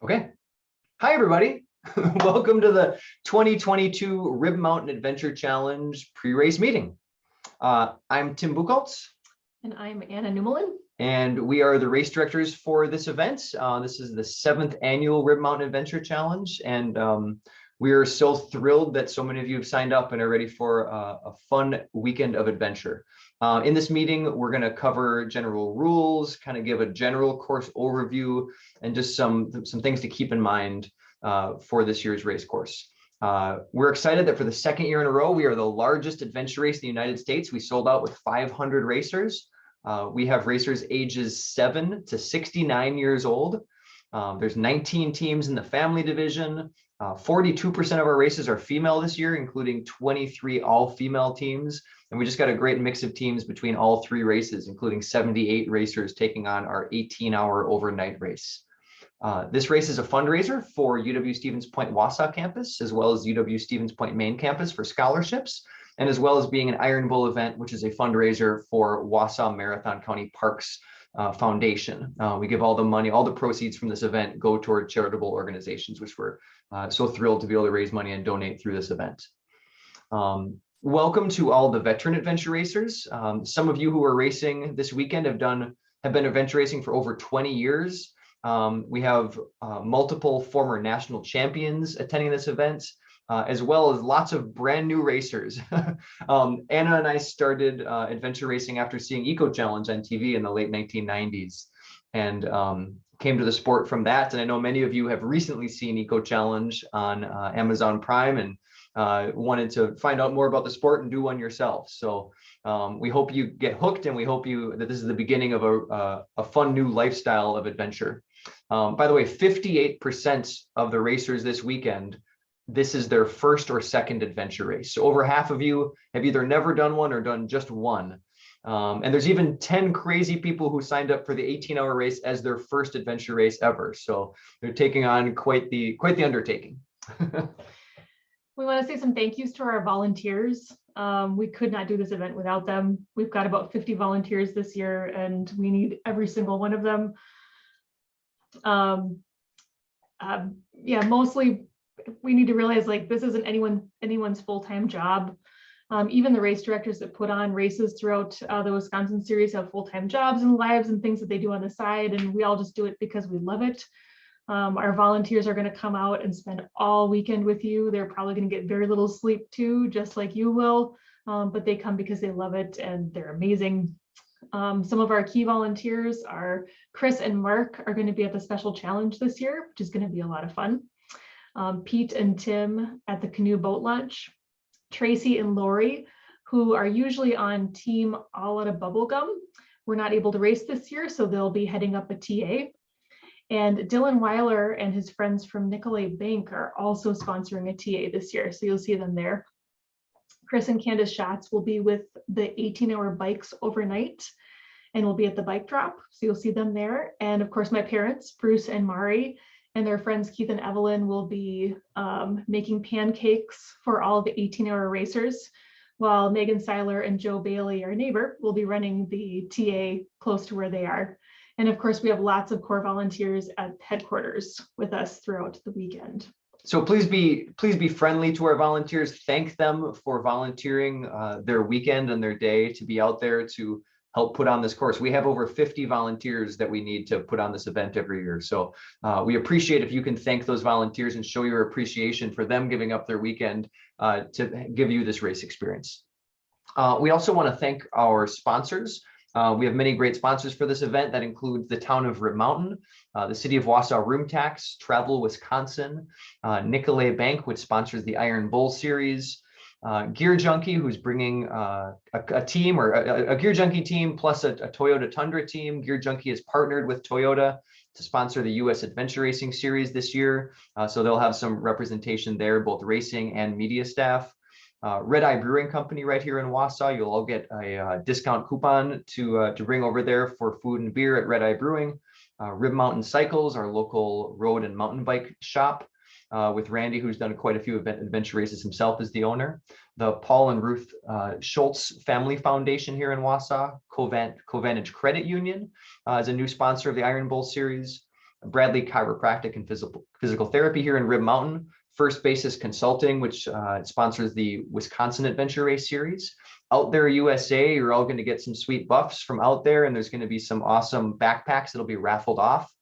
Okay. Hi, everybody. Welcome to the 2022 Rib Mountain Adventure Challenge pre-race meeting. I'm Tim Buchholz. And I'm Anna Nummelin. And we are the race directors for this event. This is the 7th annual Rib Mountain Adventure Challenge. And we are so thrilled that so many of you have signed up and are ready for a fun weekend of adventure. In this meeting, we're going to cover general rules, kind of give a general course overview, and just some things to keep in mind for this year's race course. We're excited that for the second year in a row, we are the largest adventure race in the United States. We sold out with 500 racers. We have racers ages 7 to 69 years old. There's 19 teams in the family division. 42% of our races are female this year, including 23 all-female teams. And we just got a great mix of teams between all 3 races, including 78 racers taking on our 18-hour overnight race. This race is a fundraiser for UW-Stevens Point Wausau campus, as well as UW-Stevens Point Main campus for scholarships, and as well as being an Iron Bowl event, which is a fundraiser for Wausau Marathon County Parks Foundation. We give all the money, all the proceeds from this event go toward charitable organizations, which we're so thrilled to be able to raise money and donate through this event. Welcome to all the veteran adventure racers. Some of you who are racing this weekend have been adventure racing for over 20 years. We have multiple former national champions attending this event, as well as lots of brand new racers. Anna and I started adventure racing after seeing Eco Challenge on TV in the late 1990s, and came to the sport from that. And I know many of you have recently seen Eco Challenge on Amazon Prime and wanted to find out more about the sport and do one yourself. So we hope you get hooked, and we hope that this is the beginning of a fun new lifestyle of adventure. By the way, 58% of the racers this weekend, this is their first or second adventure race. So over half of you have either never done one or done just one. And there's even 10 crazy people who signed up for the 18-hour race as their first adventure race ever. So they're taking on quite the undertaking. We want to say some thank yous to our volunteers. We could not do this event without them. We've got about 50 volunteers this year, and we need every single one of them. Yeah, mostly we need to realize, like, this isn't anyone's full-time job. Even the race directors that put on races throughout the Wisconsin series have full-time jobs and lives and things that they do on the side, and we all just do it because we love it. Our volunteers are going to come out and spend all weekend with you. They're probably going to get very little sleep too, just like you will, but they come because they love it and they're amazing. Some of our key volunteers are Chris and Mark are going to be at the special challenge this year, which is going to be a lot of fun. Pete and Tim at the canoe boat launch. Tracy and Lori, who are usually on team All Out of Bubblegum, were not able to race this year, so they'll be heading up a TA. And Dylan Weiler and his friends from Nicolay Bank are also sponsoring a TA this year, so you'll see them there. Chris and Candace Schatz will be with the 18-hour bikes overnight, and will be at the bike drop, so you'll see them there. And of course, my parents, Bruce and Mari, and their friends Keith and Evelyn will be making pancakes for all the 18-hour racers, while Megan Seiler and Joe Bailey, our neighbor, will be running the TA close to where they are. And of course, we have lots of core volunteers at headquarters with us throughout the weekend. So please be friendly to our volunteers. Thank them for volunteering their weekend and their day to be out there to help put on this course. We have over 50 volunteers that we need to put on this event every year. So we appreciate if you can thank those volunteers and show your appreciation for them giving up their weekend to give you this race experience. We also want to thank our sponsors. We have many great sponsors for this event. That includes the town of Rib Mountain, the city of Wausau Room Tax, Travel Wisconsin, Nicolay Bank, which sponsors the Iron Bowl series, Gear Junkie, who's bringing a team, or a Gear Junkie team plus a Toyota Tundra team. Gear Junkie has partnered with Toyota to sponsor the U.S. Adventure Racing Series this year, so they'll have some representation there, both racing and media staff. Red Eye Brewing Company right here in Wausau. You'll all get a discount coupon to bring over there for food and beer at Red Eye Brewing. Rib Mountain Cycles, our local road and mountain bike shop, with Randy, who's done quite a few adventure races himself, as the owner. The Paul and Ruth Schultz Family Foundation here in Wausau. Covantage Credit Union is a new sponsor of the Iron Bowl series. Bradley Chiropractic and Physical Therapy here in Rib Mountain, First Basis Consulting, which sponsors the Wisconsin Adventure Race Series. Out There USA, you're all going to get some sweet buffs from Out There, and there's going to be some awesome backpacks that'll be raffled off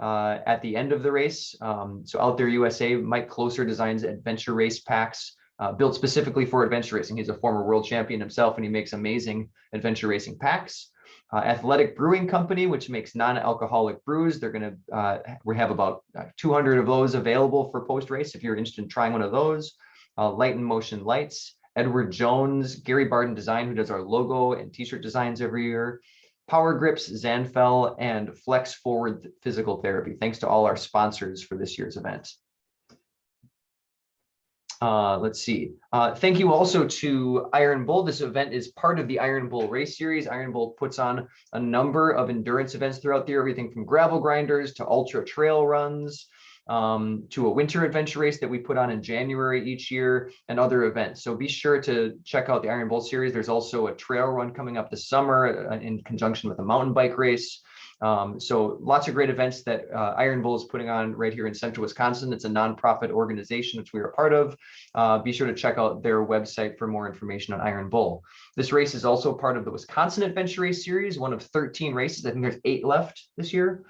at the end of the race. So Out There USA, Mike Closer designs adventure race packs built specifically for adventure racing. He's a former world champion himself, and he makes amazing adventure racing packs. Athletic Brewing Company, which makes non-alcoholic brews. They're going to, we have about 200 of those available for post-race if you're interested in trying one of those. Light and Motion Lights, Edward Jones, Gary Barden Design, who does our logo and t-shirt designs every year. Power Grips, Zanfel, and Flex Forward Physical Therapy. Thanks to all our sponsors for this year's event. Let's see. Thank you also to Iron Bull. This event is part of the Iron Bull race series. Iron Bull puts on a number of endurance events throughout the year, everything from gravel grinders to ultra trail runs, to a winter adventure race that we put on in January each year, and other events. So be sure to check out the Iron Bull series. There's also a trail run coming up this summer in conjunction with a mountain bike race. So lots of great events that Iron Bull is putting on right here in central Wisconsin. It's a nonprofit organization which we are a part of. Be sure to check out their website for more information on Iron Bull. This race is also part of the Wisconsin Adventure Race Series, one of 13 races. I think there's 8 left this year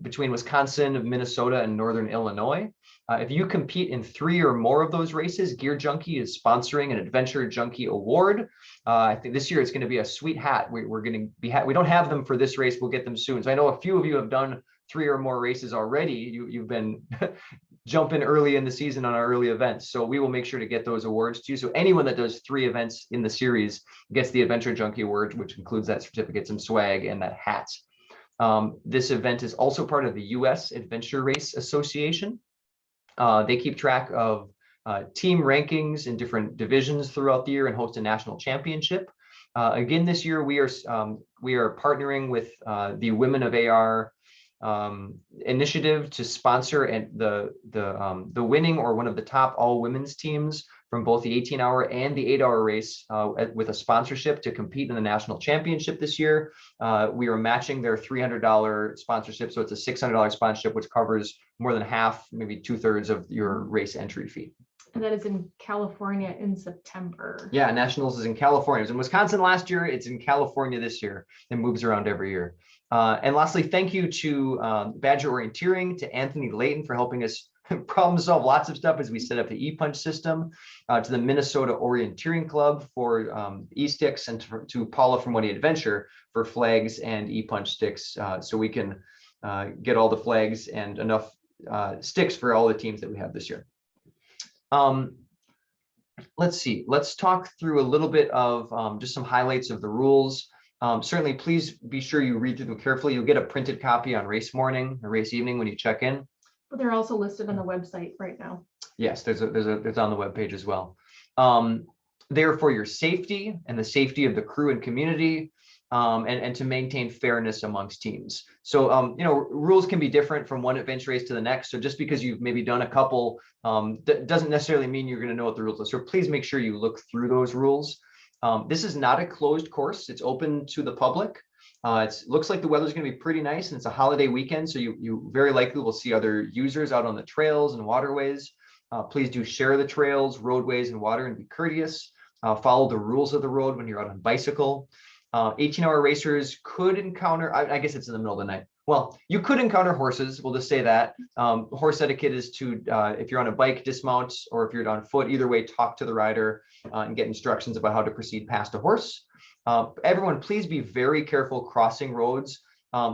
between Wisconsin, Minnesota, and Northern Illinois. If you compete in 3 or more of those races, Gear Junkie is sponsoring an Adventure Junkie Award. I think this year it's going to be a sweet hat. We're going to be we don't have them for this race. We'll get them soon. So I know a few of you have done 3 or more races already. You've been jumping early in the season on our early events. So we will make sure to get those awards to you. So anyone that does 3 events in the series gets the Adventure Junkie Award, which includes that certificate, some swag, and that hat. This event is also part of the U.S. Adventure Race Association. They keep track of team rankings in different divisions throughout the year and host a national championship. Again, this year we are partnering with the Women of AR initiative to sponsor and the winning or one of the top all women's teams from both the 18-hour and the 8-hour race with a sponsorship to compete in the national championship this year. We are matching their $300 sponsorship, so it's a $600 sponsorship, which covers more than half, maybe 2/3 of your race entry fee. And that is in California in September. Yeah, Nationals is in California. It was in Wisconsin last year. It's in California this year. It moves around every year. And lastly, thank you to Badger Orienteering, to Anthony Layton for helping us problem solve lots of stuff as we set up the e-punch system, to the Minnesota Orienteering Club for e-sticks, and to Paula from Woody Adventure for flags and e-punch sticks, so we can get all the flags and enough sticks for all the teams that we have this year. Let's see. Let's talk through a little bit of just some highlights of the rules. Certainly, please be sure you read through them carefully. You'll get a printed copy on race morning or race evening when you check in. But they're also listed on the website right now. Yes, there's on the webpage as well. They're for your safety and the safety of the crew and community, and to maintain fairness amongst teams. So, rules can be different from one adventure race to the next. So just because you've maybe done a couple, doesn't necessarily mean you're going to know what the rules are. So please make sure you look through those rules. This is not a closed course. It's open to the public. It looks like the weather's going to be pretty nice, and it's a holiday weekend, so you very likely will see other users out on the trails and waterways. Please do share the trails, roadways, and water, and be courteous. Follow the rules of the road when you're out on bicycle. 18-hour racers could encounter, I guess it's in the middle of the night. Well, you could encounter horses. We'll just say that. Horse etiquette is to, if you're on a bike, dismount, or if you're on foot, either way, talk to the rider and get instructions about how to proceed past a horse. Everyone, please be very careful crossing roads.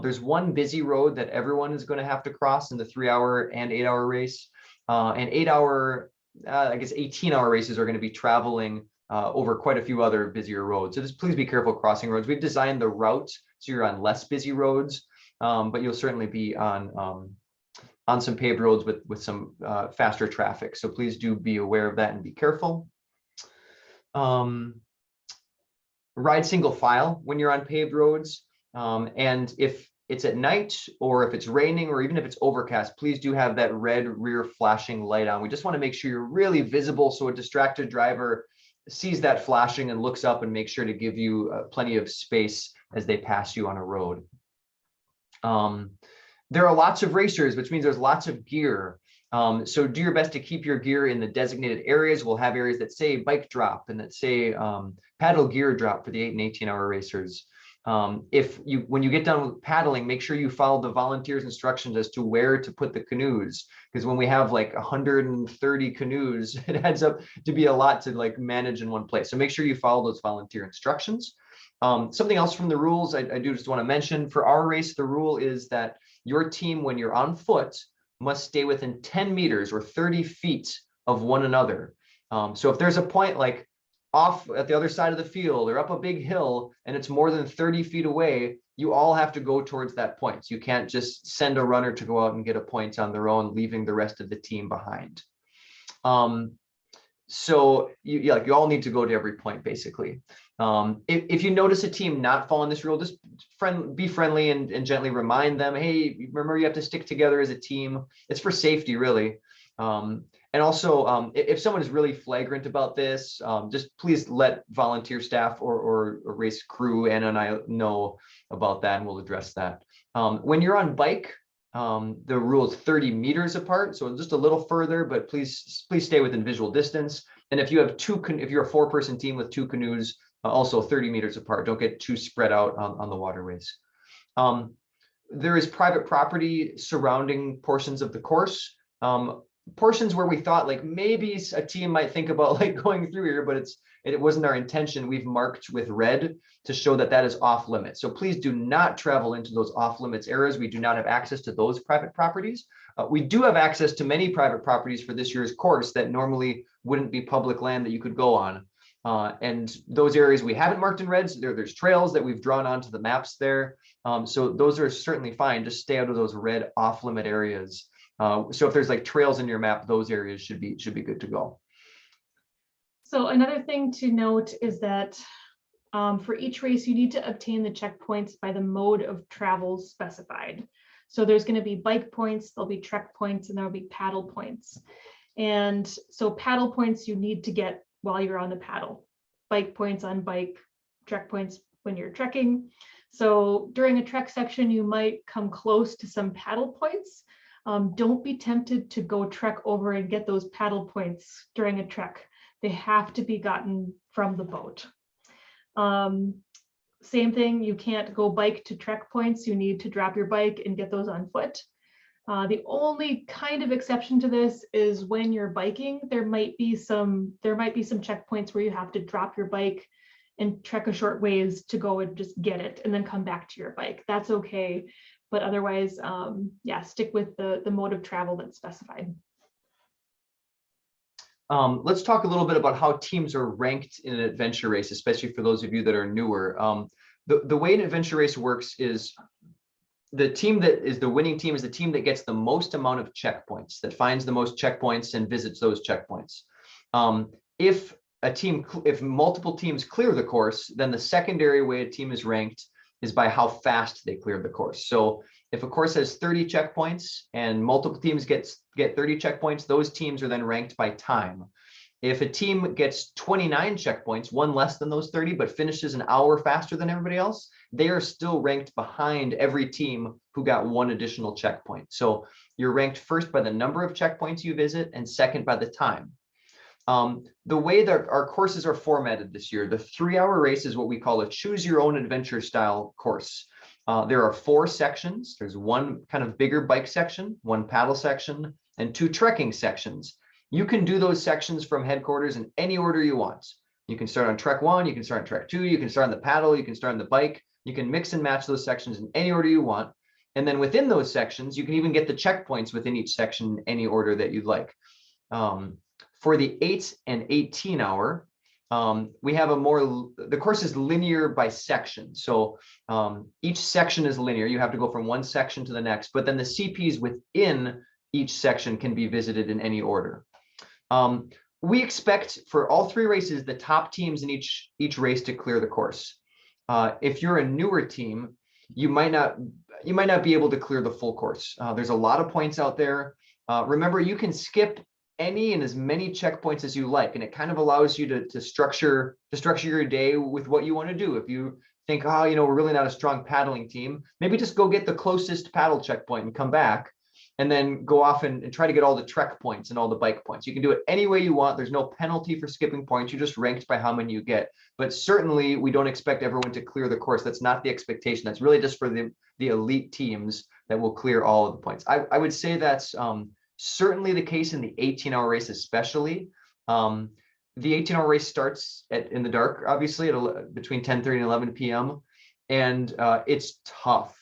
There's one busy road that everyone is going to have to cross in the 3-hour and 8-hour race. And 8-hour, I guess 18-hour races are going to be traveling over quite a few other busier roads. So just please be careful crossing roads. We've designed the route so you're on less busy roads, but you'll certainly be on some paved roads with some faster traffic. So please do be aware of that and be careful. Ride single file when you're on paved roads. And if it's at night, or if it's raining, or even if it's overcast, please do have that red rear flashing light on. We just want to make sure you're really visible so a distracted driver sees that flashing and looks up and makes sure to give you plenty of space as they pass you on a road. There are lots of racers, which means there's lots of gear. So do your best to keep your gear in the designated areas. We'll have areas that say bike drop and that say paddle gear drop for the 8 and 18-hour racers. When you get done with paddling, make sure you follow the volunteers' instructions as to where to put the canoes, because when we have like 130 canoes, it adds up to be a lot to like manage in one place. So make sure you follow those volunteer instructions. Something else from the rules I do just want to mention for our race, the rule is that your team, when you're on foot, must stay within 10 meters or 30 feet of one another. So if there's a point like off at the other side of the field or up a big hill and it's more than 30 feet away, you all have to go towards that point. You can't just send a runner to go out and get a point on their own, leaving the rest of the team behind. So you all need to go to every point basically. If you notice a team not following this rule, just be friendly and gently remind them, hey, remember you have to stick together as a team. It's for safety, really. And also, if someone is really flagrant about this, just please let volunteer staff or race crew, Anna and I, know about that, and we'll address that. When you're on bike, the rule is 30 meters apart, so just a little further, but please stay within visual distance. And if you have if you're a 4-person team with 2 canoes, also 30 meters apart. Don't get too spread out on the waterways. There is private property surrounding portions of the course. Portions where we thought like maybe a team might think about like going through here, but it wasn't our intention. We've marked with red to show that that is off limits. So please do not travel into those off limits areas. We do not have access to those private properties. We do have access to many private properties for this year's course that normally wouldn't be public land that you could go on. And those areas we haven't marked in red, so there's trails that we've drawn onto the maps there. So those are certainly fine. Just stay out of those red off-limit areas. So if there's like trails in your map, those areas should be good to go. So another thing to note is that for each race, you need to obtain the checkpoints by the mode of travel specified. So there's going to be bike points, there'll be trek points, and there'll be paddle points. And so paddle points you need to get while you're on the paddle, bike points on bike, trek points when you're trekking. So during a trek section, you might come close to some paddle points. Don't be tempted to go trek over and get those paddle points during a trek. They have to be gotten from the boat. Same thing, you can't go bike to trek points. You need to drop your bike and get those on foot. The only kind of exception to this is when you're biking, there might be some checkpoints where you have to drop your bike and trek a short ways to go and just get it and then come back to your bike. That's okay. But otherwise, yeah, stick with the mode of travel that's specified. Let's talk a little bit about how teams are ranked in an adventure race, especially for those of you that are newer. The way an adventure race works is the team that is the winning team is the team that gets the most amount of checkpoints, that finds the most checkpoints and visits those checkpoints. If multiple teams clear the course, then the secondary way a team is ranked is by how fast they clear the course. So if a course has 30 checkpoints and multiple teams get 30 checkpoints, those teams are then ranked by time. If a team gets 29 checkpoints, one less than those 30, but finishes an hour faster than everybody else, they are still ranked behind every team who got one additional checkpoint. So you're ranked first by the number of checkpoints you visit and second by the time. The way that our courses are formatted this year, the 3-hour race is what we call a choose your own adventure style course. There are 4 sections. There's one kind of bigger bike section, one paddle section, and 2 trekking sections. You can do those sections from headquarters in any order you want. You can start on trek 1, you can start on trek 2, you can start on the paddle, you can start on the bike. You can mix and match those sections in any order you want. And then within those sections, you can even get the checkpoints within each section in any order that you'd like. For the 8 and 18 hour, we have the course is linear by section. So each section is linear. You have to go from one section to the next, but then the CPs within each section can be visited in any order. We expect for all 3 races, the top teams in each race to clear the course. If you're a newer team, you might not be able to clear the full course. There's a lot of points out there. Remember, you can skip any and as many checkpoints as you like, and it kind of allows you to structure your day with what you want to do. If you think, oh, we're really not a strong paddling team, maybe just go get the closest paddle checkpoint and come back, and then go off and try to get all the trek points and all the bike points. You can do it any way you want. There's no penalty for skipping points. You're just ranked by how many you get. But certainly we don't expect everyone to clear the course. That's not the expectation. That's really just for the elite teams that will clear all of the points. I would say that's certainly the case in the 18-hour race, especially. The 18-hour race starts in the dark, obviously, between 10:30 and 11 p.m. And it's tough.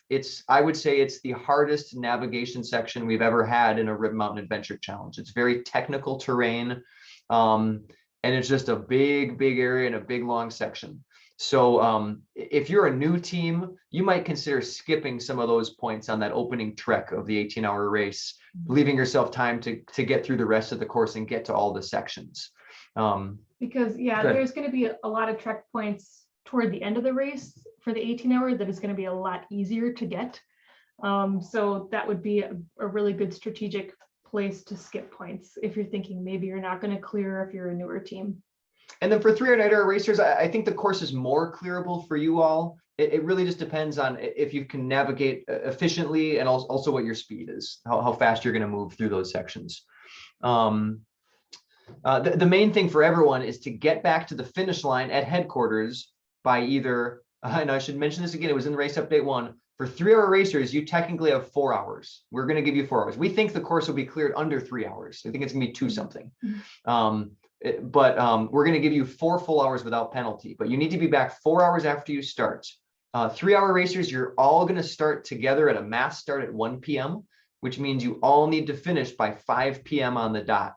I would say it's the hardest navigation section we've ever had in a Rib Mountain Adventure Challenge. It's very technical terrain, and it's just a big area and a big long section. So if you're a new team, you might consider skipping some of those points on that opening trek of the 18-hour race, leaving yourself time to get through the rest of the course and get to all the sections. Because there's going to be a lot of trek points toward the end of the race for the 18-hour that is going to be a lot easier to get. So that would be a really good strategic place to skip points if you're thinking maybe you're not going to clear if you're a newer team. And then for 3 or 9-hour racers, I think the course is more clearable for you all. It really just depends on if you can navigate efficiently, and also what your speed is, how fast you're going to move through those sections. The main thing for everyone is to get back to the finish line at headquarters by either, and I should mention this again, it was in the race update 1, for 3-hour racers, you technically have 4 hours. We're going to give you 4 hours. We think the course will be cleared under 3 hours. I think it's going to be 2 something. But we're going to give you 4 full hours without penalty, but you need to be back 4 hours after you start. 3-hour racers, you're all going to start together at a mass start at 1 p.m., which means you all need to finish by 5 p.m. on the dot.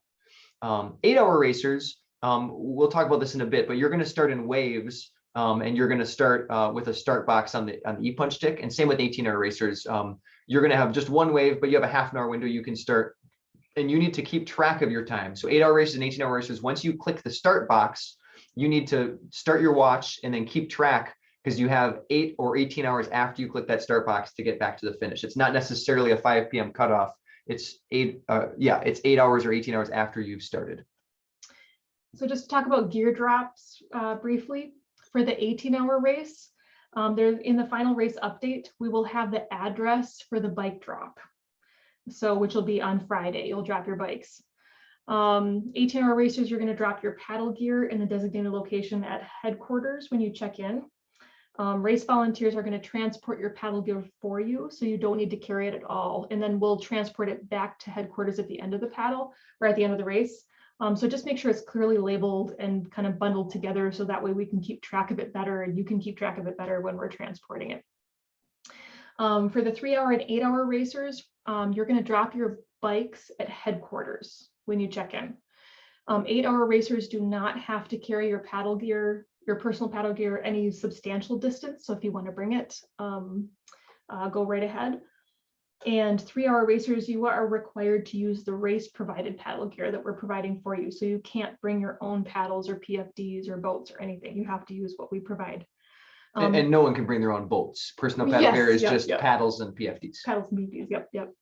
8-hour racers, we'll talk about this in a bit, but you're going to start in waves, and you're going to start with a start box on the e-punch stick. And same with 18-hour racers. You're going to have just 1 wave, but you have a half-an-hour window you can start, and you need to keep track of your time. So 8-hour racers and 18-hour racers, once you click the start box, you need to start your watch and then keep track, because you have 8 or 18 hours after you click that start box to get back to the finish. It's not necessarily a 5 p.m. cutoff. It's 8 hours or 18 hours after you've started. So just to talk about gear drops briefly, for the 18-hour race, there in the final race update, we will have the address for the bike drop. So which will be on Friday, you'll drop your bikes. 18-hour racers, you're going to drop your paddle gear in the designated location at headquarters when you check in. Race volunteers are going to transport your paddle gear for you, so you don't need to carry it at all. And then we'll transport it back to headquarters at the end of the paddle or at the end of the race. So just make sure it's clearly labeled and kind of bundled together, so that way we can keep track of it better and you can keep track of it better when we're transporting it. For the 3-hour and 8-hour racers, you're going to drop your bikes at headquarters when you check in. 8-hour racers do not have to carry your paddle gear, your personal paddle gear, any substantial distance. So if you want to bring it, go right ahead. And 3-hour racers, you are required to use the race provided paddle gear that we're providing for you. So you can't bring your own paddles or PFDs or boats or anything. You have to use what we provide. And no one can bring their own boats. Personal paddle gear is just paddles and PFDs. Paddles and PFDs, yep.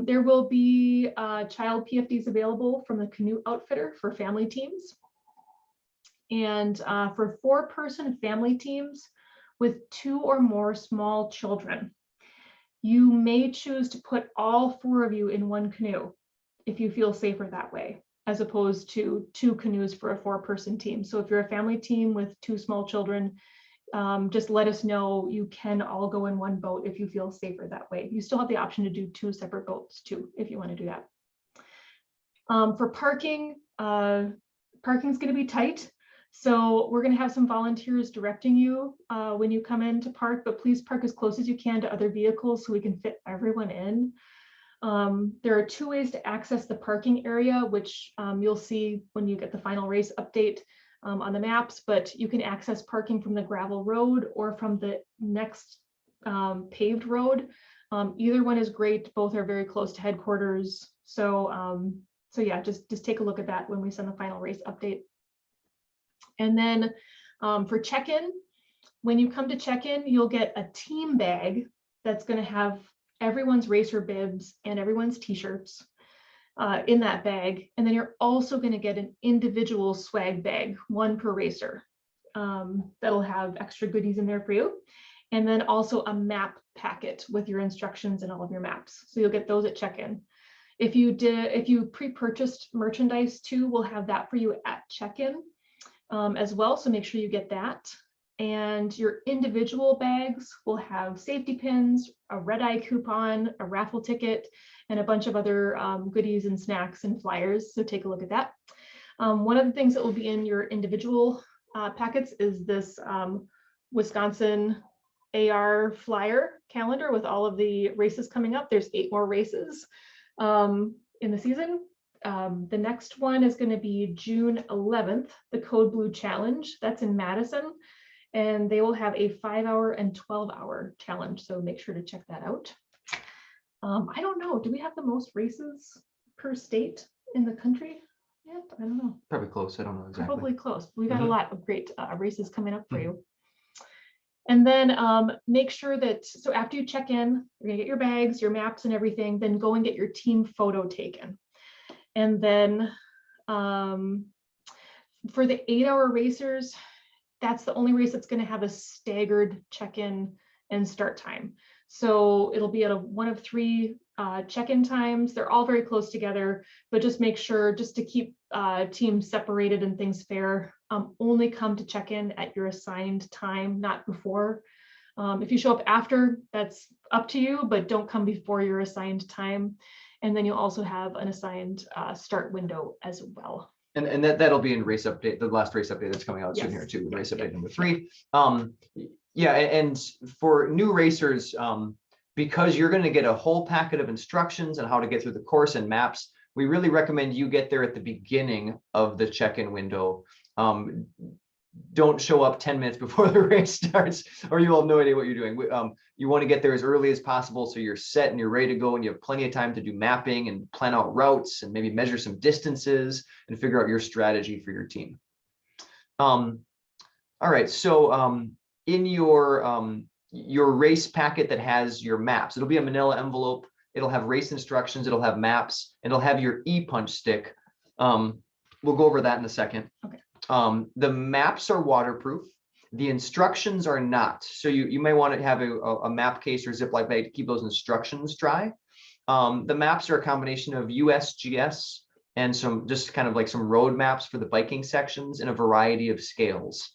There will be child PFDs available from the Canoe Outfitter for family teams. And for 4-person family teams with 2 or more small children, you may choose to put all 4 of you in one canoe if you feel safer that way, as opposed to 2 canoes for a 4-person team. So if you're a family team with 2 small children, just let us know. You can all go in one boat if you feel safer that way. You still have the option to do 2 separate boats too, if you want to do that. For parking, parking's going to be tight. So we're going to have some volunteers directing you when you come in to park, but please park as close as you can to other vehicles so we can fit everyone in. There are 2 ways to access the parking area, which you'll see when you get the final race update on the maps, but you can access parking from the gravel road or from the next paved road. Either one is great. Both are very close to headquarters. So yeah, just take a look at that when we send the final race update. And then for check-in, when you come to check-in, you'll get a team bag that's going to have everyone's racer bibs and everyone's t-shirts in that bag. And then you're also going to get an individual swag bag, 1 per racer. that'll have extra goodies in there for you. And then also a map packet with your instructions and all of your maps. So you'll get those at check-in. If you pre-purchased merchandise too, we'll have that for you at check-in as well. So make sure you get that. And your individual bags will have safety pins, a red-eye coupon, a raffle ticket, and a bunch of other goodies and snacks and flyers. So take a look at that. One of the things that will be in your individual packets is this Wisconsin AR flyer calendar with all of the races coming up. There's 8 more races in the season. The next one is going to be June 11th, the Code Blue Challenge. That's in Madison. And they will have a 5-hour and 12-hour challenge. So make sure to check that out. I don't know. Do we have the most races per state in the country yet? I don't know. Probably close. I don't know exactly. Probably close. We've got a lot of great races coming up for you. And then make sure that, so after you check in, you're gonna get your bags, your maps and everything, then go and get your team photo taken. And then for the 8-hour racers, that's the only race that's gonna have a staggered check-in and start time. So it'll be at one of 3 check-in times. They're all very close together, but just make sure, just to keep teams separated and things fair, only come to check-in at your assigned time, not before. If you show up after, that's up to you, but don't come before your assigned time. And then you'll also have an assigned start window as well. And that'll be in race update, the last race update that's coming out soon here too, race update number 3. Yeah, and for new racers, because you're going to get a whole packet of instructions on how to get through the course and maps, we really recommend you get there at the beginning of the check-in window. Don't show up 10 minutes before the race starts, or you will have no idea what you're doing. You want to get there as early as possible so you're set and you're ready to go, and you have plenty of time to do mapping and plan out routes and maybe measure some distances and figure out your strategy for your team. All right, so in your race packet that has your maps, it'll be a manila envelope. It'll have race instructions, it'll have maps, and it'll have your e-punch stick. We'll go over that in a second. Okay. The maps are waterproof. The instructions are not. So you may want to have a map case or Ziploc bag to keep those instructions dry. The maps are a combination of USGS and some just kind of like some road maps for the biking sections in a variety of scales.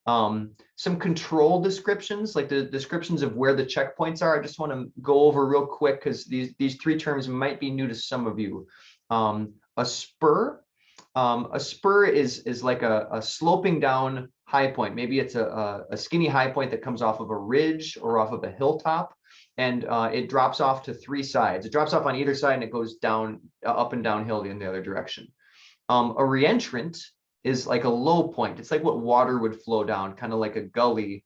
Some control descriptions, like the descriptions of where the checkpoints are. I just want to go over real quick because these 3 terms might be new to some of you. A spur. A spur is like a sloping down high point. Maybe it's a skinny high point that comes off of a ridge or off of a hilltop, and it drops off to 3 sides. It drops off on either side and it goes down, up and downhill in the other direction. A reentrant is like a low point. It's like what water would flow down, kind of like a gully.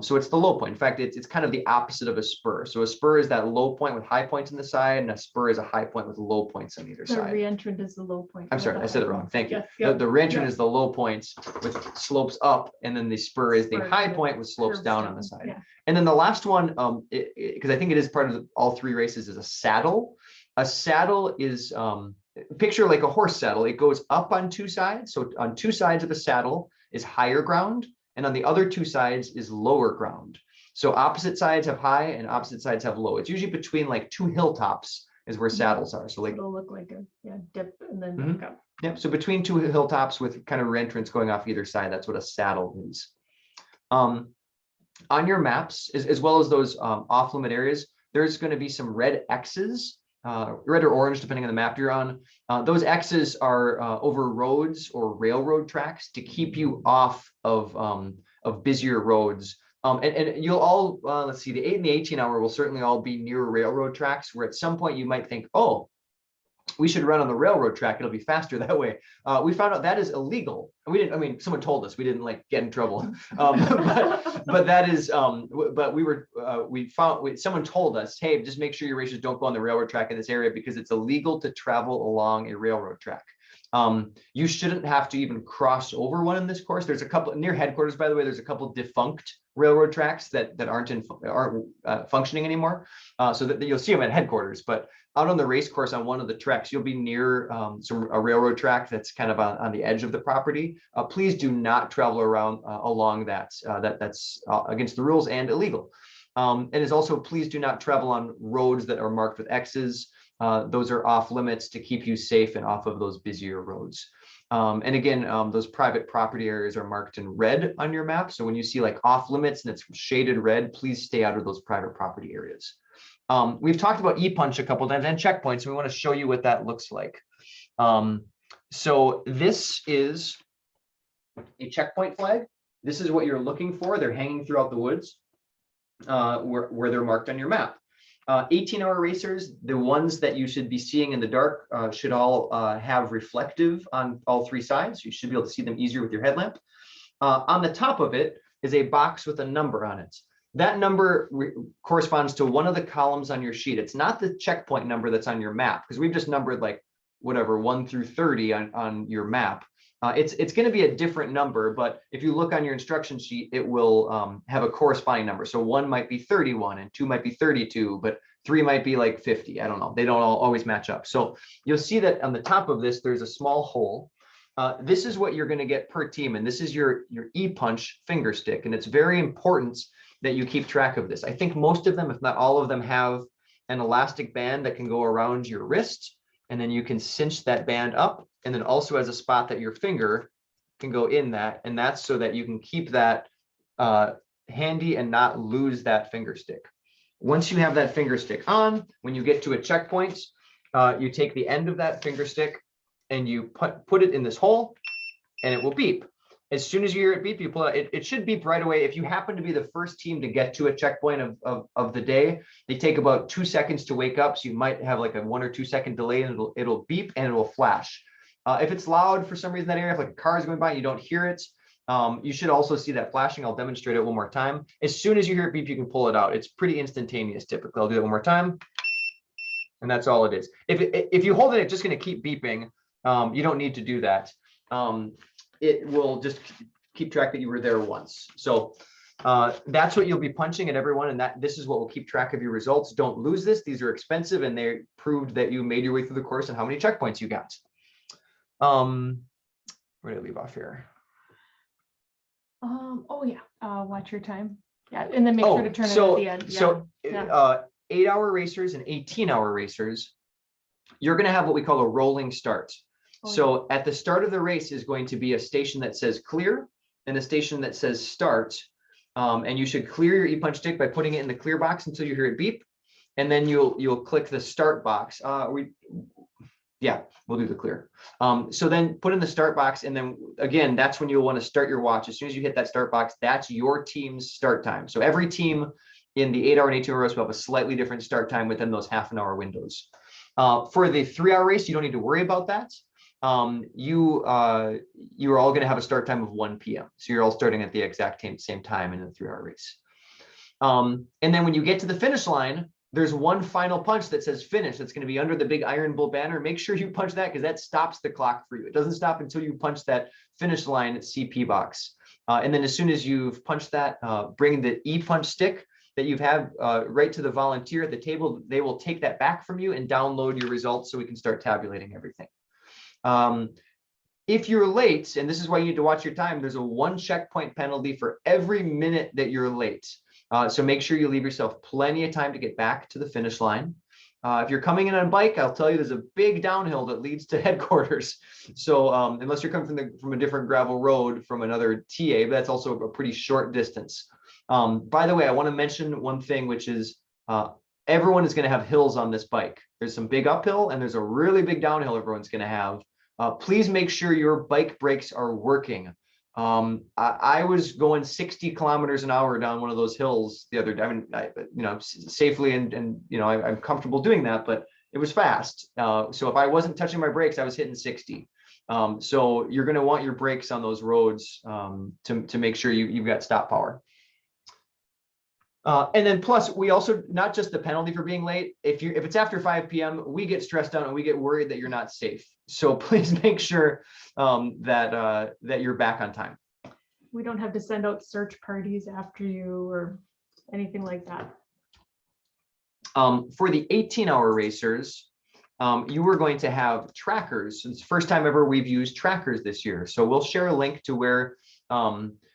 So it's the low point. In fact, it's kind of the opposite of a spur. So a spur is that low point with high points on the side, and a spur is a high point with low points on either side. The reentrant is the low point. I'm sorry, I said it wrong. Thank you. Yes, yep, the reentrant is the low points with slopes up, and then the spur is the high point with slopes down on the side. Yeah. And then the last one, because I think it is part of all 3 races, is a saddle. A saddle is picture like a horse saddle. It goes up on 2 sides. So on 2 sides of the saddle is higher ground, and on the other 2 sides is lower ground. So opposite sides have high and opposite sides have low. It's usually between like 2 hilltops is where saddles are. So like it'll look like a dip and then back up. Yep. So between 2 hilltops with kind of reentrants going off either side, that's what a saddle is. On your maps, as well as those off-limit areas, there's going to be some red X's. Red or orange, depending on the map you're on. Those X's are over roads or railroad tracks to keep you off of busier roads. And you'll all, let's see, the 8 and the 18-hour will certainly all be near railroad tracks, where at some point you might think, oh, we should run on the railroad track. It'll be faster that way. We found out that is illegal. And we didn't, I mean, someone told us, we didn't like get in trouble. But that is, but someone told us, hey, just make sure your racers don't go on the railroad track in this area because it's illegal to travel along a railroad track. You shouldn't have to even cross over one in this course. There's a couple near headquarters, by the way, there's a couple defunct railroad tracks that aren't functioning anymore. So that you'll see them at headquarters, but out on the race course on one of the tracks, you'll be near a railroad track that's kind of on the edge of the property. Please do not travel around along that. That's against the rules and illegal. And is also, please do not travel on roads that are marked with X's. Those are off limits to keep you safe and off of those busier roads. And again, those private property areas are marked in red on your map. So when you see like off limits and it's shaded red, please stay out of those private property areas. We've talked about e-punch a couple times and checkpoints, and we want to show you what that looks like. So this is a checkpoint flag. This is what you're looking for. They're hanging throughout the woods where they're marked on your map. 18-hour racers, the ones that you should be seeing in the dark, should all have reflective on all three sides. You should be able to see them easier with your headlamp. On the top of it is a box with a number on it. That number corresponds to one of the columns on your sheet. It's not the checkpoint number that's on your map, because we've just numbered like whatever 1 through 30 on your map. It's going to be a different number, but if you look on your instruction sheet, it will have a corresponding number. So 1 might be 31 and 2 might be 32, but 3 might be like 50. I don't know. They don't always match up. So you'll see that on the top of this, there's a small hole. This is what you're going to get per team, and this is your e-punch finger stick. And it's very important that you keep track of this. I think most of them, if not all of them, have an elastic band that can go around your wrist, and then you can cinch that band up, and then also has a spot that your finger can go in that, and that's so that you can keep that handy and not lose that finger stick. Once you have that finger stick on, when you get to a checkpoint, you take the end of that finger stick and you put it in this hole, and it will beep. As soon as you hear it beep, you pull it. It should beep right away. If you happen to be the first team to get to a checkpoint of the day, they take about 2 seconds to wake up. So you might have like a 1 or 2 second delay, and it'll beep and it will flash. If it's loud for some reason in that area, if like a car is going by and you don't hear it, you should also see that flashing. I'll demonstrate it one more time. As soon as you hear it beep, you can pull it out. It's pretty instantaneous typically. I'll do it one more time. And that's all it is. If you hold it, it's just going to keep beeping. You don't need to do that. It will just keep track that you were there once. So that's what you'll be punching at everyone, and this is what will keep track of your results. Don't lose this. These are expensive, and they proved that you made your way through the course and how many checkpoints you got. Where did I leave off here? Oh yeah, watch your time. Yeah, and then make sure to turn it at the end. Yeah. So 8-hour racers and 18-hour racers, you're going to have what we call a rolling start. So at the start of the race is going to be a station that says clear and a station that says start. And you should clear your e-punch stick by putting it in the clear box until you hear it beep. And then you'll click the start box. Yeah, we'll do the clear. So then put in the start box. And then again, that's when you'll want to start your watch. As soon as you hit that start box, that's your team's start time. So every team in the 8-hour and 18-hour race will have a slightly different start time within those half-an-hour windows. For the 3-hour race, you don't need to worry about that. You are all going to have a start time of 1 p.m. So you're all starting at the exact same time in the 3-hour race. And then when you get to the finish line, there's one final punch that says finish. That's going to be under the big Iron Bull banner. Make sure you punch that, because that stops the clock for you. It doesn't stop until you punch that finish line CP box. And then as soon as you've punched that, bring the e-punch stick that you've had right to the volunteer at the table. They will take that back from you and download your results so we can start tabulating everything. If you're late, and this is why you need to watch your time, there's a 1 checkpoint penalty for every minute that you're late. So make sure you leave yourself plenty of time to get back to the finish line. If you're coming in on a bike, I'll tell you there's a big downhill that leads to headquarters. So unless you're coming from a different gravel road from another TA, but that's also a pretty short distance. By the way, I want to mention one thing, which is everyone is going to have hills on this bike. There's some big uphill and there's a really big downhill everyone's going to have. Please make sure your bike brakes are working. I was going 60 kilometers an hour down one of those hills the other day. I mean, safely and I'm comfortable doing that, but it was fast. So if I wasn't touching my brakes, I was hitting 60. So you're going to want your brakes on those roads to make sure you've got stop power. And then plus, we also, not just the penalty for being late, if it's after 5 p.m., we get stressed out and we get worried that you're not safe. So please make sure that you're back on time. We don't have to send out search parties after you or anything like that. For the 18-hour racers, you are going to have trackers. It's the first time ever we've used trackers this year. So we'll share a link to where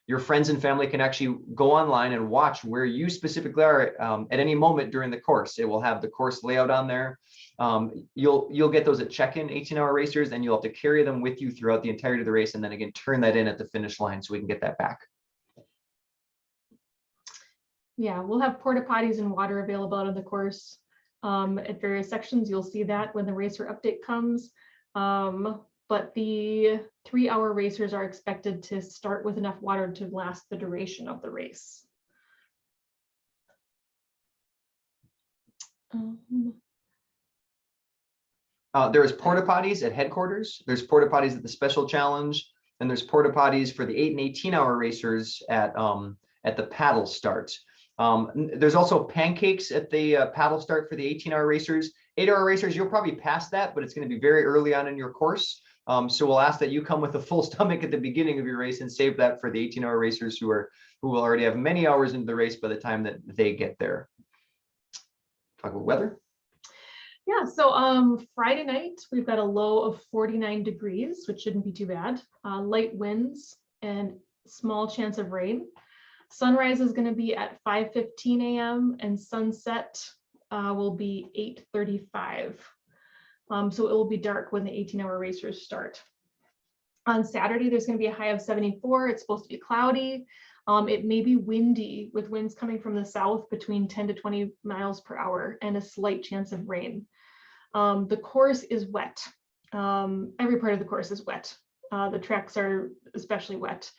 your friends and family can actually go online and watch where you specifically are at any moment during the course. It will have the course layout on there. You'll get those at check-in 18-hour racers, and you'll have to carry them with you throughout the entirety of the race, and then again turn that in at the finish line so we can get that back. Yeah, we'll have porta potties and water available out on the course at various sections. You'll see that when the racer update comes. But the 3-hour racers are expected to start with enough water to last the duration of the race. There is porta potties at headquarters. There's porta potties at the special challenge, and there's porta potties for the 8 and 18-hour racers at the paddle start. There's also pancakes at the paddle start for the 18-hour racers. 8-hour racers, you'll probably pass that, but it's going to be very early on in your course. So we'll ask that you come with a full stomach at the beginning of your race and save that for the 18-hour racers who will already have many hours into the race by the time that they get there. Talk about weather. Yeah, so Friday night, we've got a low of 49 degrees, which shouldn't be too bad. Light winds and small chance of rain. Sunrise is going to be at 5:15 a.m. and sunset will be 8:35. So it will be dark when the 18-hour racers start. On Saturday, there's going to be a high of 74. It's supposed to be cloudy. It may be windy with winds coming from the south between 10 to 20 miles per hour and a slight chance of rain. The course is wet. Every part of the course is wet. The tracks are especially wet,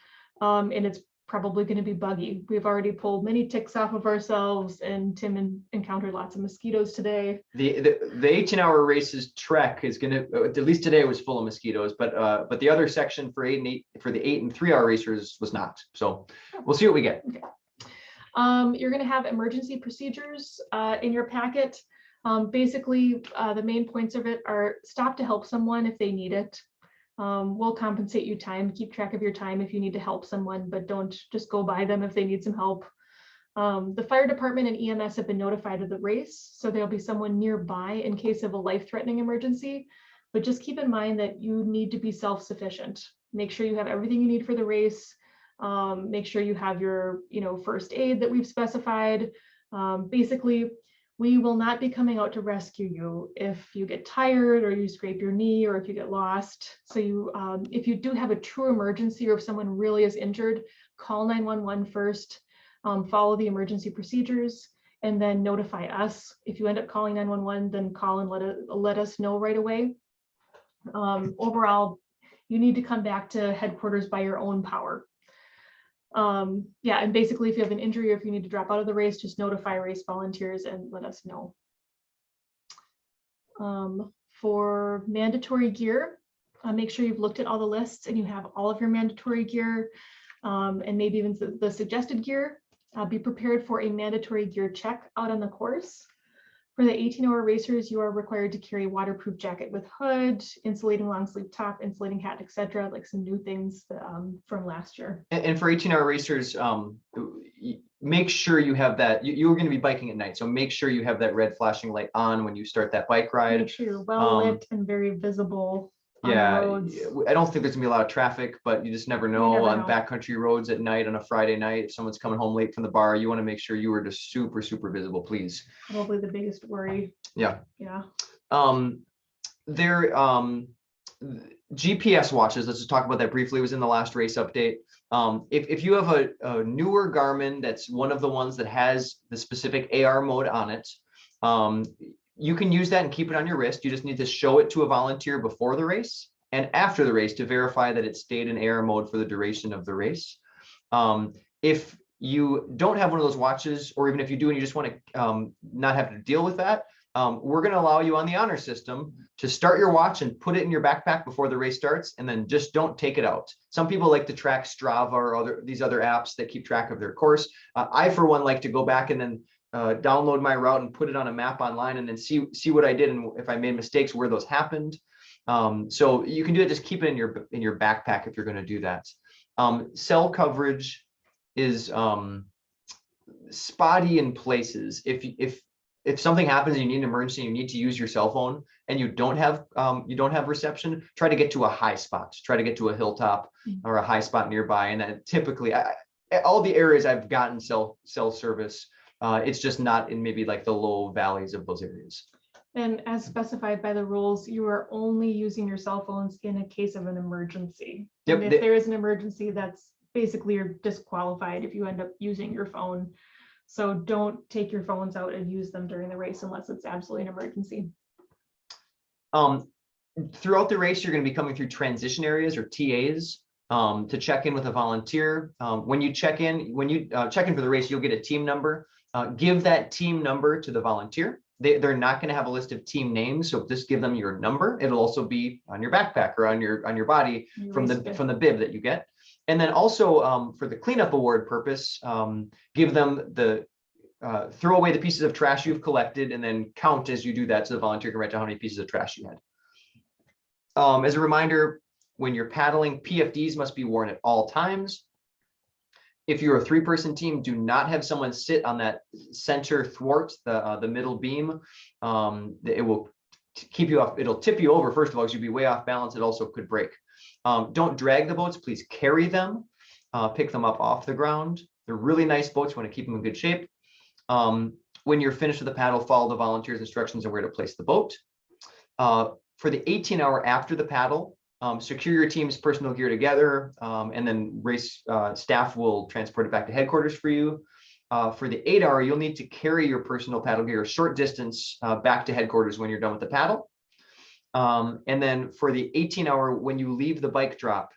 and it's probably going to be buggy. We've already pulled many ticks off of ourselves, and Tim encountered lots of mosquitoes today. The 18-hour races trek is going to, at least today, was full of mosquitoes, but the other section for the 8 and 3-hour racers was not. So we'll see what we get. Okay. You're going to have emergency procedures in your packet. Basically, the main points of it are stop to help someone if they need it. We'll compensate you time, keep track of your time if you need to help someone, but don't just go by them if they need some help. The fire department and EMS have been notified of the race, so there'll be someone nearby in case of a life-threatening emergency, but just keep in mind that you need to be self-sufficient. Make sure you have everything you need for the race. Make sure you have your, first aid that we've specified. Basically, we will not be coming out to rescue you if you get tired or you scrape your knee or if you get lost. So if you do have a true emergency or if someone really is injured, call 911 first, follow the emergency procedures, and then notify us. If you end up calling 911, then call and let us know right away. Overall, you need to come back to headquarters by your own power. Yeah, and basically if you have an injury or if you need to drop out of the race, just notify race volunteers and let us know. For mandatory gear, make sure you've looked at all the lists and you have all of your mandatory gear and maybe even the suggested gear. Be prepared for a mandatory gear check out on the course. For the 18-hour racers, you are required to carry a waterproof jacket with hood, insulating long sleeve top, insulating hat, etc., like some new things from last year. And for 18-hour racers, make sure you have that. You're going to be biking at night, so make sure you have that red flashing light on when you start that bike ride. Make sure you're well lit and very visible. Yeah, roads. I don't think there's gonna be a lot of traffic, but you just never know on backcountry roads at night on a Friday night. If someone's coming home late from the bar, you want to make sure you are just super, super visible, please. Probably the biggest worry. Yeah. Yeah. GPS watches, let's just talk about that briefly, was in the last race update. If you have a newer Garmin that's one of the ones that has the specific AR mode on it, you can use that and keep it on your wrist. You just need to show it to a volunteer before the race and after the race to verify that it stayed in AR mode for the duration of the race. If you don't have one of those watches, or even if you do and you just want to not have to deal with that, we're going to allow you on the honor system to start your watch and put it in your backpack before the race starts, and then just don't take it out. Some people like to track Strava or these other apps that keep track of their course. I, for one, like to go back and then download my route and put it on a map online, and then see what I did, and if I made mistakes, where those happened. So you can do it. Just keep it in your backpack if you're going to do that. Cell coverage is spotty in places. If something happens and you need an emergency, you need to use your cell phone, and you don't have reception, try to get to a high spot. Try to get to a hilltop or a high spot nearby. And then typically, all the areas I've gotten cell service, it's just not in maybe like the low valleys of those areas. And as specified by the rules, you are only using your cell phones in a case of an emergency. Yep, and if there is an emergency, that's basically you're disqualified if you end up using your phone. So don't take your phones out and use them during the race unless it's absolutely an emergency. Throughout the race, you're going to be coming through transition areas or TAs to check in with a volunteer. When you check in for the race, you'll get a team number. Give that team number to the volunteer. They're not going to have a list of team names, so just give them your number. It'll also be on your backpack or on your body from the bib that you get. And then also for the cleanup award purpose, give them throw away the pieces of trash you've collected, and then count as you do that, so the volunteer can write down how many pieces of trash you had. As a reminder, when you're paddling, PFDs must be worn at all times. If you're a 3-person team, do not have someone sit on that center thwart, the middle beam. It will keep you off. It'll tip you over, first of all, because you'll be way off balance. It also could break. Don't drag the boats. Please carry them. Pick them up off the ground. They're really nice boats. You want to keep them in good shape. When you're finished with the paddle, follow the volunteer's instructions on where to place the boat. For the 18-hour after the paddle, secure your team's personal gear together, and then race staff will transport it back to headquarters for you. For the 8-hour, you'll need to carry your personal paddle gear a short distance back to headquarters when you're done with the paddle. And then for the 18-hour, when you leave the bike drop,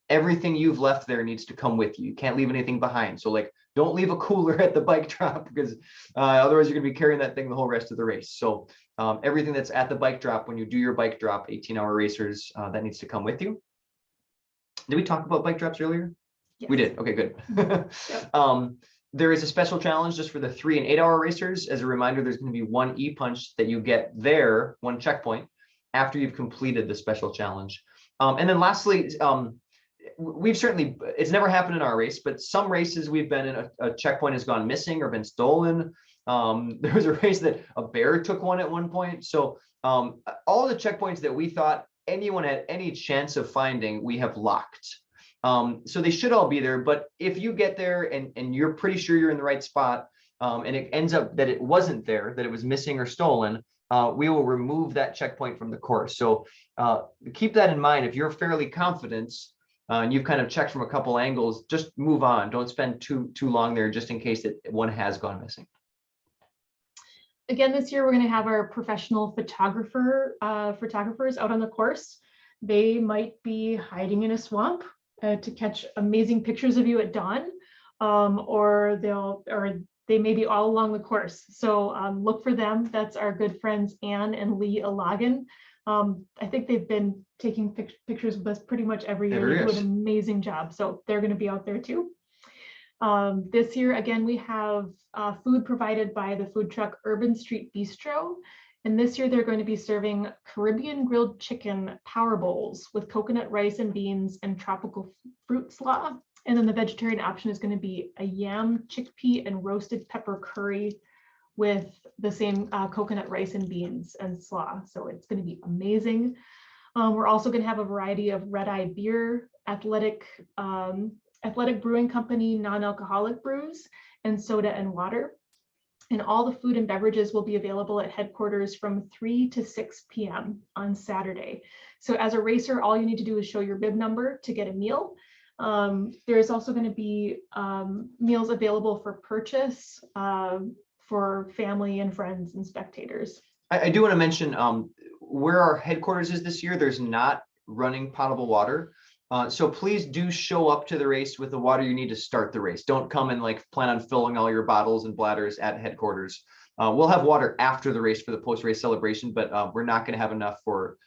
everything you've left there needs to come with you. You can't leave anything behind. So like, don't leave a cooler at the bike drop, because otherwise you're going to be carrying that thing the whole rest of the race. So everything that's at the bike drop, when you do your bike drop, 18-hour racers, that needs to come with you. Did we talk about bike drops earlier? Yes. We did. Okay, good. Yep. There is a special challenge just for the 3 and 8-hour racers. As a reminder, there's going to be one e-punch that you get there, one checkpoint, after you've completed the special challenge. And then lastly, we've certainly, it's never happened in our race, but some races we've been in, a checkpoint has gone missing or been stolen. There was a race that a bear took one at one point. So all the checkpoints that we thought anyone had any chance of finding, we have locked. So they should all be there, but if you get there and you're pretty sure you're in the right spot, and it ends up that it wasn't there, that it was missing or stolen, we will remove that checkpoint from the course. So keep that in mind. If you're fairly confident and you've kind of checked from a couple angles, just move on. Don't spend too long there, just in case that one has gone missing. Again, this year we're going to have our professional photographers out on the course. They might be hiding in a swamp to catch amazing pictures of you at dawn, or they may be all along the course. So look for them. That's our good friends Anne and Lee Alagan. I think they've been taking pictures with us pretty much every year. They do an amazing job. So they're going to be out there too. This year, again, we have food provided by the food truck Urban Street Bistro. And this year they're going to be serving Caribbean grilled chicken power bowls with coconut rice and beans and tropical fruit slaw. And then the vegetarian option is going to be a yam, chickpea, and roasted pepper curry with the same coconut rice and beans and slaw. So it's going to be amazing. We're also going to have a variety of red eye beer, athletic brewing company, non-alcoholic brews, and soda and water. And all the food and beverages will be available at headquarters from 3 to 6 p.m. on Saturday. So as a racer, all you need to do is show your bib number to get a meal. There's also going to be meals available for purchase for family and friends and spectators. I do want to mention where our headquarters is this year, there's not running potable water. So please do show up to the race with the water you need to start the race. Don't come and like plan on filling all your bottles and bladders at headquarters. We'll have water after the race for the post-race celebration, but we're not going to have enough for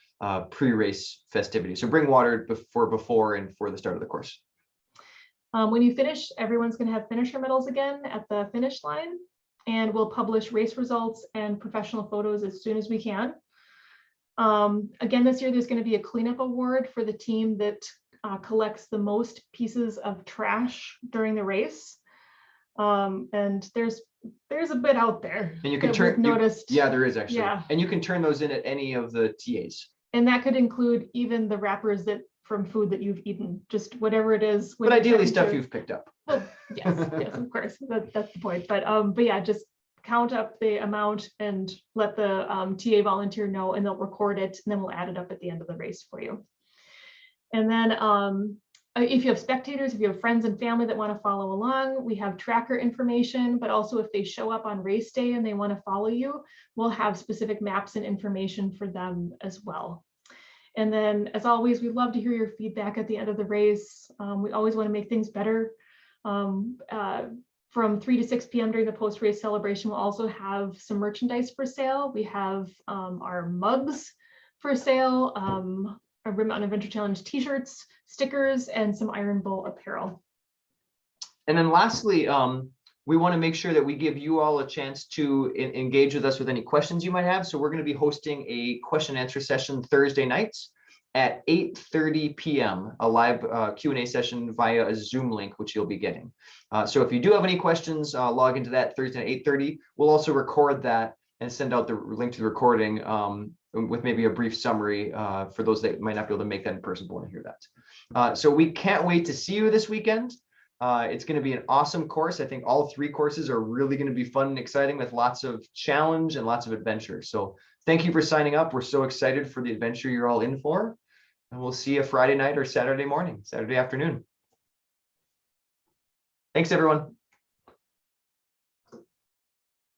pre-race festivities. So bring water before and for the start of the course. When you finish, everyone's going to have finisher medals again at the finish line, and we'll publish race results and professional photos as soon as we can. Again, this year, there's going to be a cleanup award for the team that collects the most pieces of trash during the race. And there's a bit out there. And you can turn noticed. Yeah, there is actually. Yeah. And you can turn those in at any of the TAs. And that could include even the wrappers from food that you've eaten, just whatever it is. But ideally stuff you've picked up. Well, yes, yes, of course. That's the point. But yeah, just count up the amount and let the TA volunteer know, and they'll record it, and then we'll add it up at the end of the race for you. And then if you have spectators, if you have friends and family that want to follow along, we have tracker information, but also if they show up on race day and they want to follow you, we'll have specific maps and information for them as well. And then, as always, we love to hear your feedback at the end of the race. We always want to make things better. From 3 to 6 p.m. during the post-race celebration, we'll also have some merchandise for sale. We have our mugs for sale, our Rib Mountain Adventure Challenge t-shirts, stickers, and some Iron Bowl apparel. And then lastly, we want to make sure that we give you all a chance to engage with us with any questions you might have. So we're going to be hosting a question and answer session Thursday nights at 8:30 p.m., a live Q&A session via a Zoom link, which you'll be getting. So if you do have any questions, log into that Thursday at 8:30. We'll also record that and send out the link to the recording with maybe a brief summary for those that might not be able to make that in person but want to hear that. So we can't wait to see you this weekend. It's going to be an awesome course. I think all 3 courses are really going to be fun and exciting with lots of challenge and lots of adventure. So thank you for signing up. We're so excited for the adventure you're all in for. And we'll see you Friday night or Saturday morning, Saturday afternoon. Thanks, everyone.